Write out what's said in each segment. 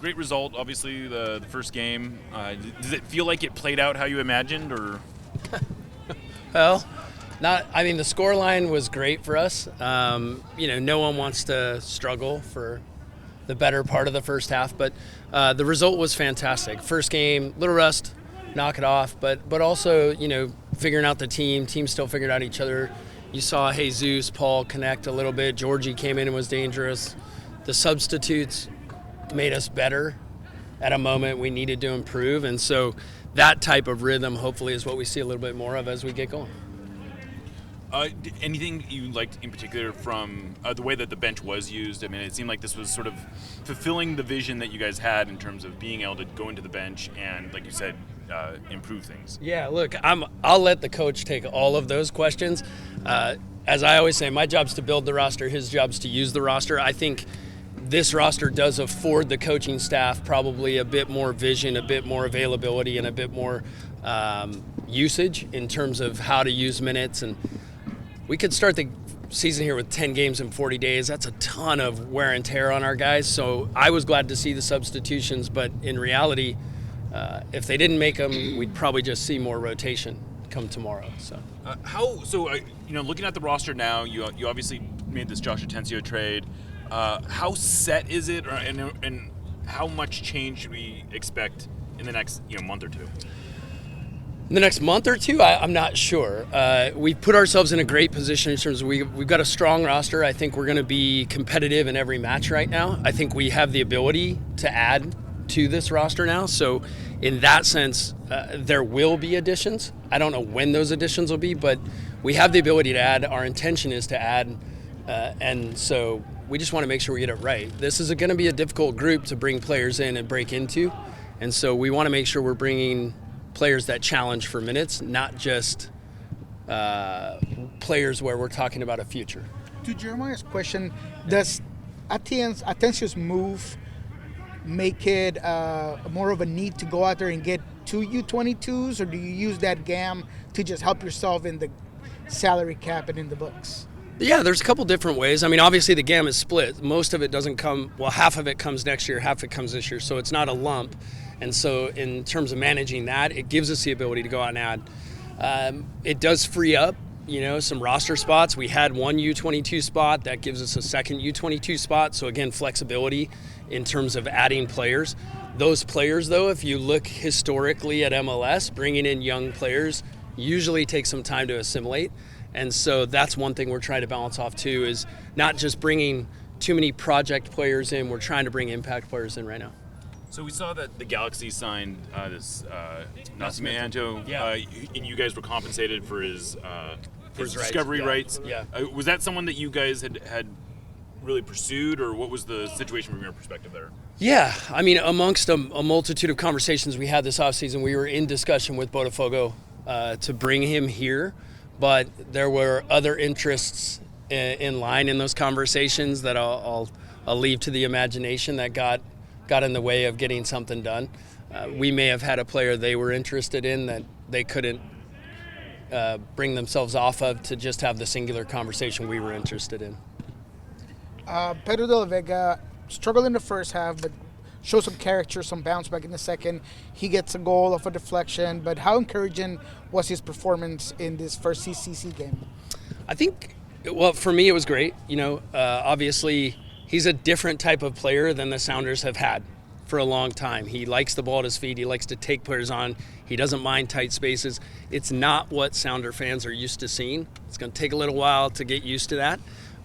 great result, obviously, the first game. Does it feel like it played out how you imagined, or? Well, the scoreline was great for us. No one wants to struggle for the better part of the first half, but the result was fantastic. First game, little rust, knock it off, but also, figuring out the team still figured out each other. You saw Jesus, Paul connect a little bit. Georgie came in and was dangerous. The substitutes made us better at a moment we needed to improve, and so that type of rhythm hopefully is what we see a little bit more of as we get going. Anything you liked in particular from the way that the bench was used? I mean, it seemed like this was sort of fulfilling the vision that you guys had in terms of being able to go into the bench and, like you said, improve things. Yeah, look, I'll let the coach take all of those questions. As I always say, my job's to build the roster, his job's to use the roster. I think this roster does afford the coaching staff probably a bit more vision, a bit more availability, and a bit more usage in terms of how to use minutes. And we could start the season here with 10 games in 40 days. That's a ton of wear and tear on our guys. So I was glad to see the substitutions, but in reality, if they didn't make them, we'd probably just see more rotation come tomorrow. So, looking at the roster now, you obviously made this Josh Atencio trade. How set is it, and how much change should we expect in the next month or two? In the next month or two, I'm not sure. We've put ourselves in a great position in terms of we've got a strong roster. I think we're going to be competitive in every match right now. I think we have the ability to add to this roster now. So in that sense, there will be additions. I don't know when those additions will be, but we have the ability to add. Our intention is to add. And so we just want to make sure we get it right. This is going to be a difficult group to bring players in and break into. And so we want to make sure we're bringing players that challenge for minutes, not just players where we're talking about a future. To Jeremiah's question, does Atencio's move make it more of a need to go out there and get two U22s, or do you use that GAM to just help yourself in the salary cap and in the books? Yeah, there's a couple different ways. I mean, obviously the GAM is split. Most of it doesn't come, half of it comes next year, half of it comes this year, so it's not a lump. And so in terms of managing that, it gives us the ability to go out and add. It does free up, some roster spots. We had one U22 spot. That gives us a second U22 spot. So again, flexibility in terms of adding players. Those players, though, if you look historically at MLS, bringing in young players usually takes some time to assimilate. And so that's one thing we're trying to balance off too, is not just bringing too many project players in. We're trying to bring impact players in right now. So we saw that the Galaxy signed this Nascimento, and you guys were compensated for his discovery rights. Yeah. Was that someone that you guys had really pursued, or what was the situation from your perspective there? Yeah, I mean, amongst a multitude of conversations we had this offseason, we were in discussion with Botafogo to bring him here, but there were other interests in line in those conversations that I'll leave to the imagination that got in the way of getting something done. We may have had a player they were interested in that they couldn't bring themselves off of to just have the singular conversation we were interested in. Pedro de la Vega struggled in the first half, but showed some character, some bounce back in the second. He gets a goal off a deflection, but how encouraging was his performance in this first CCC game? I think, for me it was great. Obviously he's a different type of player than the Sounders have had for a long time. He likes the ball at his feet. He likes to take players on. He doesn't mind tight spaces. It's not what Sounder fans are used to seeing. It's going to take a little while to get used to that.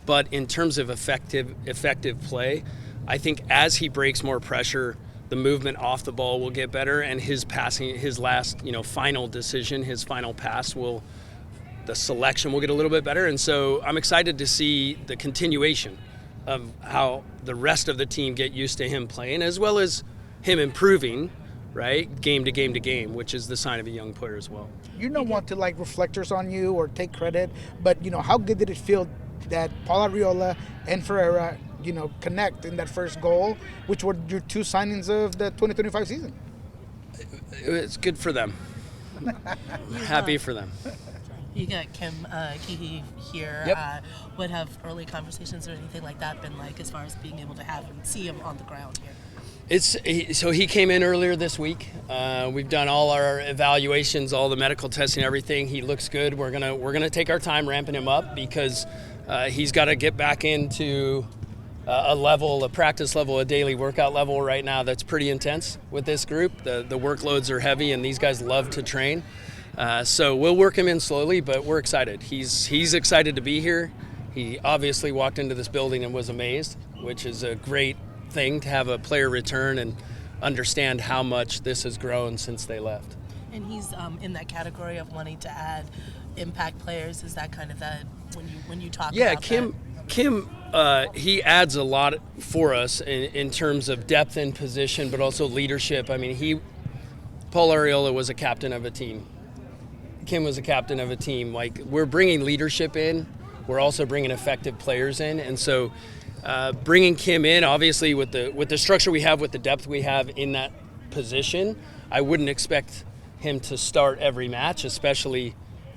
But in terms of effective play, I think as he breaks more pressure, the movement off the ball will get better, and his passing, his last, final decision, his final pass the selection will get a little bit better. And so I'm excited to see the continuation of how the rest of the team get used to him playing, as well as him improving, right, game to game to game, which is the sign of a young player as well. You don't want to reflectors on you or take credit, but how good did it feel that Paul Arriola and Ferreira, connect in that first goal, which were your two signings of the 2025 season? It's good for them. Happy for them. You got Kim Keehee here. Yep. What have early conversations or anything like that been like as far as being able to have and see him on the ground here? So he came in earlier this week. We've done all our evaluations, all the medical testing, everything. He looks good. We're gonna take our time ramping him up because he's got to get back into a practice level, a daily workout level right now that's pretty intense with this group. The workloads are heavy, and these guys love to train. So we'll work him in slowly, but we're excited. He's excited to be here. He obviously walked into this building and was amazed, which is a great thing to have a player return and understand how much this has grown since they left. And he's in that category of wanting to add impact players. Is that kind of that when you talk about Kim, he adds a lot for us in terms of depth and position, but also leadership. I mean, Paul Arriola was a captain of a team. Kim was a captain of a team. Like, we're bringing leadership in. We're also bringing effective players in, and so bringing Kim in, obviously with the structure we have, with the depth we have in that position, I wouldn't expect him to start every match, especially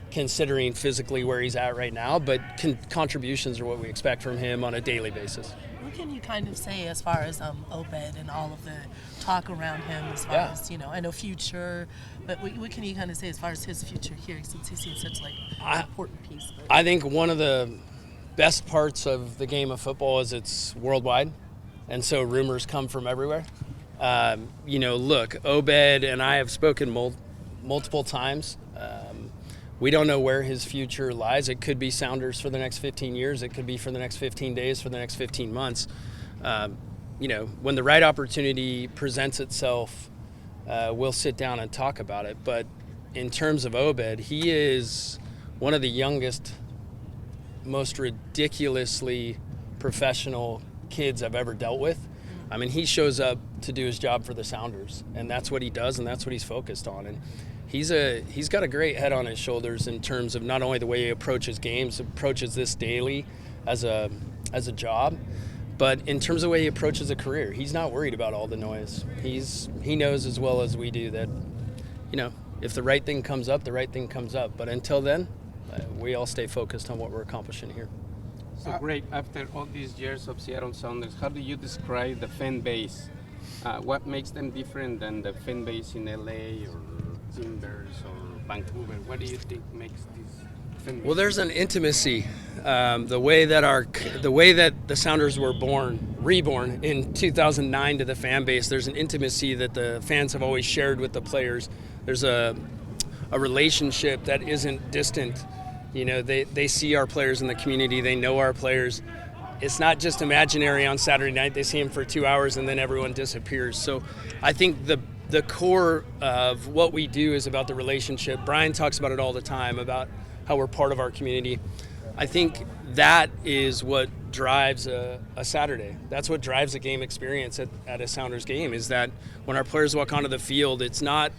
considering physically where he's at right now. But contributions are what we expect from him on a daily basis. What can you kind of say as far as Obed and all of the talk around him as far as, I know future, but what can you kind of say as far as his future here, since he seems such like an important piece? I think one of the best parts of the game of football is it's worldwide, and so rumors come from everywhere. Look, Obed and I have spoken multiple times. We don't know where his future lies. It could be Sounders for the next 15 years. It could be for the next 15 days, for the next 15 months. When the right opportunity presents itself, we'll sit down and talk about it. But in terms of Obed, he is one of the youngest, most ridiculously professional kids I've ever dealt with. I mean, he shows up to do his job for the Sounders, and that's what he does, and that's what he's focused on. And he's got a great head on his shoulders in terms of not only the way he approaches games, approaches this daily as a job, but in terms of the way he approaches a career. He's not worried about all the noise. He knows as well as we do that, if the right thing comes up, the right thing comes up. But until then, we all stay focused on what we're accomplishing here. So great. After all these years of Seattle Sounders, how do you describe the fan base? What makes them different than the fan base in LA or Timbers or Vancouver? What do you think makes this fan base? Well, there's an intimacy. The way that the Sounders were reborn in 2009 to the fan base, there's an intimacy that the fans have always shared with the players. There's a relationship that isn't distant. They see our players in the community. They know our players. It's not just imaginary on Saturday night. They see them for 2 hours and then everyone disappears. So I think the core of what we do is about the relationship. Brian talks about it all the time, about how we're part of our community. I think that is what drives a Saturday. That's what drives a game experience at a Sounders game, is that when our players walk onto the field, it's not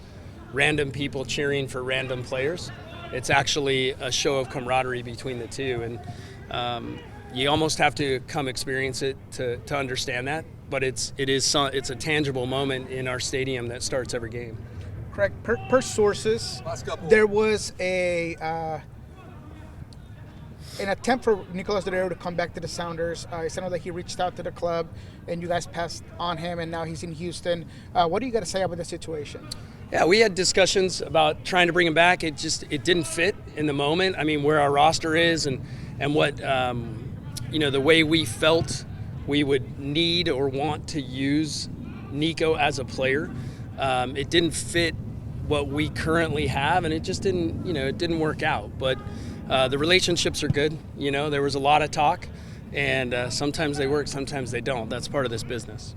random people cheering for random players. It's actually a show of camaraderie between the two, and you almost have to come experience it to understand that. But it's a tangible moment in our stadium that starts every game. Correct. Per sources, there was an attempt for Nicolas Dorero to come back to the Sounders. It's know that he reached out to the club, and you guys passed on him, and now he's in Houston. What do you got to say about the situation? Yeah, we had discussions about trying to bring him back. It didn't fit in the moment. I mean, where our roster is and what the way we felt we would need or want to use Nico as a player. It didn't fit what we currently have, and it just didn't work out. But the relationships are good. There was a lot of talk, and sometimes they work, sometimes they don't. That's part of this business.